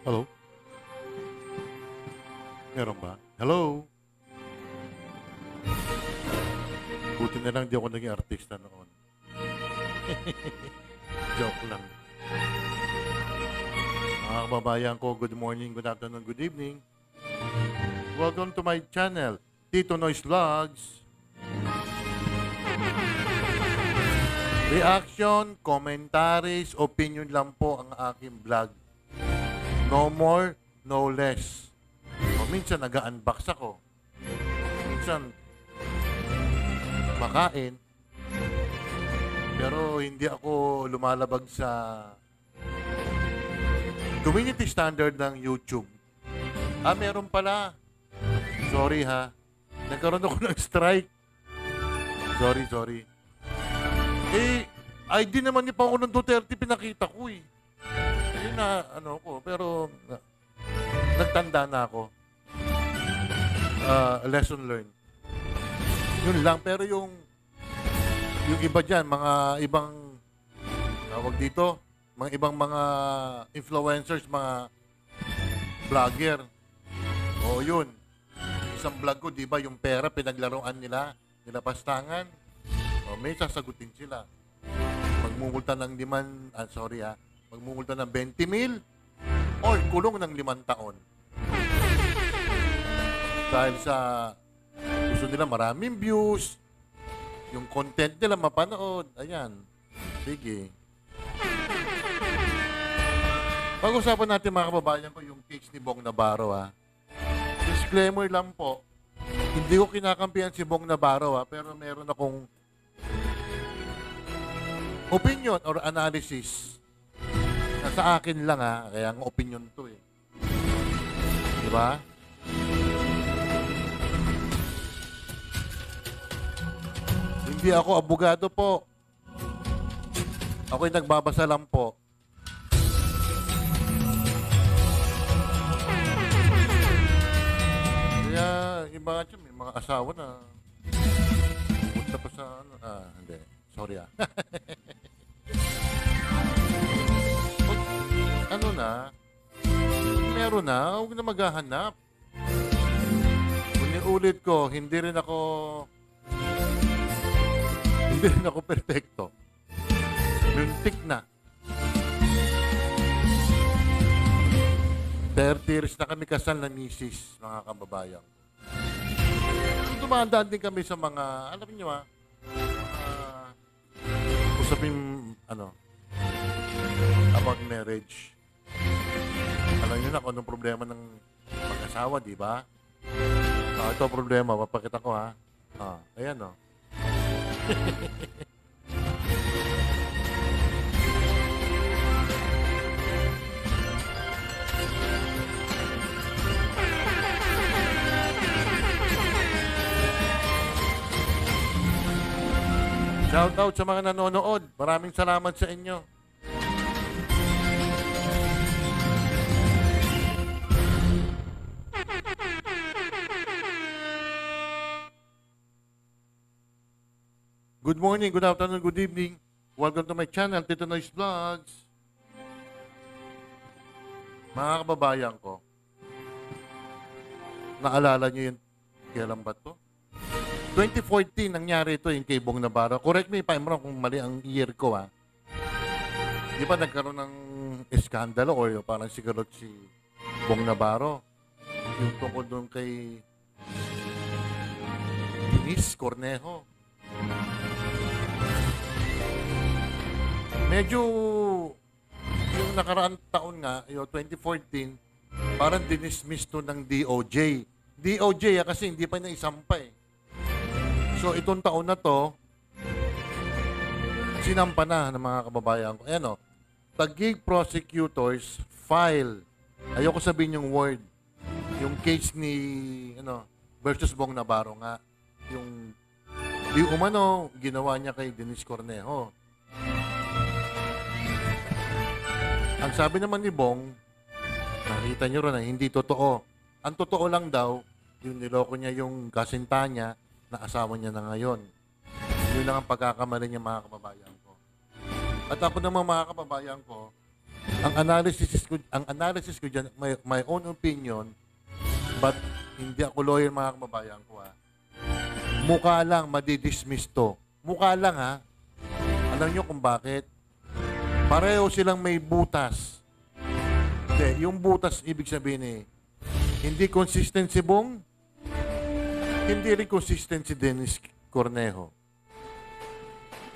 Hello? Meron ba? Hello? Buti na lang di ako naging artista noon. Joke lang. Mga kababayan ko, good morning, good afternoon, good evening. Welcome to my channel, Tito Noise Vlogs. Reaction, commentaries, opinion lang po ang aking vlog. No more, no less. O minsan nag-unbox ako. Minsan makain. Pero hindi ako lumalabag sa community standard ng YouTube. Meron pala. Sorry ha. Nagkaroon ako ng strike. Sorry. ID naman ni Pangulong Duterte pinakita ko eh. Ayun na, pero nagtanda na ako. Lesson learned. Yun lang, pero yung iba dyan, mga ibang, tawag dito, mga ibang mga influencers, mga vlogger. O yun, isang vlog ko, di ba, yung pera, pinaglaruan nila, nilapastangan. O may sasagutin sila. Magmumulta ng magmumulta ng 20 mil or kulong ng 5 taon. Dahil sa gusto nila maraming views, yung content nila mapanood. Ayan. Sige. Pag-usapan natin mga kababayan ko yung case ni Bong Navarro ha. Disclaimer lang po. Hindi ko kinakampihan si Bong Navarro ha, pero meron akong opinion or analysis na sa akin lang ha, kaya ang opinion to eh. Diba? Hindi ako abogado po. Ako'y nagbabasa lang po. Kaya iba nga dyan, may mga asawa na punta pa sa hindi. Sorry ah. Meron na, huwag na maghahanap. Ulit ko, hindi rin ako perfecto. Muntik na. 30 years na kami kasal na misis, mga kababayan. Dumadaan din kami sa mga, alam niyo usapin, about marriage. Alam niyo na kung anong problema ng mag-asawa, di ba? Ito problema, papakita ko ha. Ayan o. Shout out sa mga nanonood. Maraming salamat sa inyo. Good morning, good afternoon, good evening. Welcome to my channel, Tito Noise Vlogs. Mga kababayan ko, naalala nyo yun, kailan ba to? 2014 nangyari ito yung kay Bong Navarro. Correct me if I'm wrong kung mali ang year ko ha. Di ba nagkaroon ng eskandalo or parang sigarot si Bong Navarro? Yung tungkol doon kay Denise Cornejo. Medyo yung nakaraang taon nga, yung 2014, parang dinismiss to ng DOJ. DOJ kasi hindi pa niya isampa eh. So itong taon na to, sinampa na ng mga kababayan ko. Ayan o, Taguig prosecutors file. Ayoko sabihin yung word. Yung case ni, versus Bong Navarro nga. Yung di umano, ginawa niya kay Denise Cornejo. Ang sabi naman ni Bong, nakita niyo rin na hindi totoo. Ang totoo lang daw, yung niloko niya yung kasinta niya na asawa niya na ngayon. Yun lang ang pagkakamali niya mga kababayan ko. At ako naman mga kababayan ko, ang analysis ko diyan, my own opinion, but hindi ako lawyer, mga kababayan ko, ha. Mukha lang madidismiss to. Mukha lang, ha. Alam niyo kung bakit? Pareho silang may butas. Hindi, yung butas ibig sabihin hindi consistent si Bong, hindi rin consistent si Dennis Cornejo.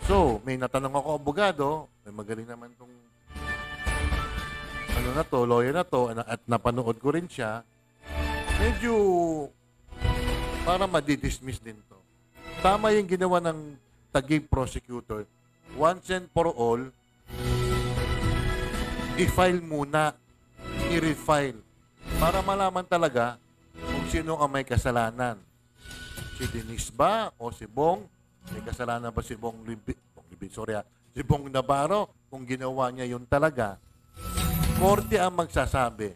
So, may natanong ako abogado, may magaling naman tong lawyer na to, at napanood ko rin siya, medyo para madidismiss din to. Tama yung ginawa ng Taguig prosecutor. Once and for all, i-file muna, i-refile, para malaman talaga kung sino ang may kasalanan. Si Denise ba o si Bong? May kasalanan ba si si Bong Navarro kung ginawa niya yun talaga? Korte ang magsasabi.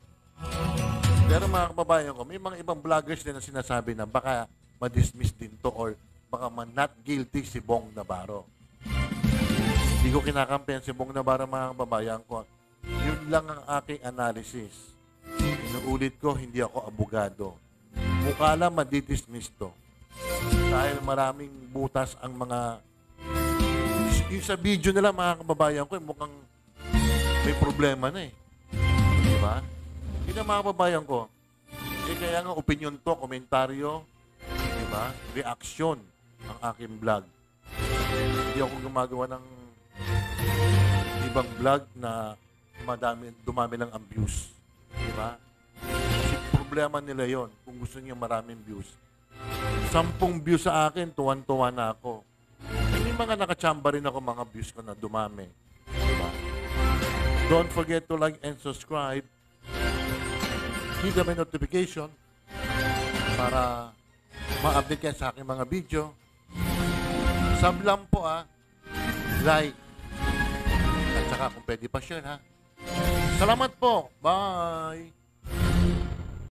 Pero mga kababayan ko, may mga ibang vloggers din na sinasabi na baka ma-dismiss din to or baka not guilty si Bong Navarro. Hindi ko kinakampihan si Bong Navarro, mga kababayan ko. Yun lang ang aking analysis. Inuulit ko, hindi ako abogado. Mukha lang ma-dismiss to. Dahil maraming butas ang mga... Yung sa video nila, mga kababayan ko, mukhang may problema na eh. Diba? Yun ang mga kababayan ko. Kaya nga opinion to, komentaryo, diba? Reaksyon ang aking vlog. Hindi ako gumagawa ng ibang vlog na dumami lang ang views. Diba? Kasi problema nila yon kung gusto niya maraming views. 10 views sa akin, tuwan-tuwa na ako. May mga nakachamba rin ako mga views ko na dumami. Diba? Don't forget to like and subscribe. Hit the notification para ma-update kayo sa aking mga video. Sub lang po, like. At saka kung pwede pa share, ha. Salamat po. Bye!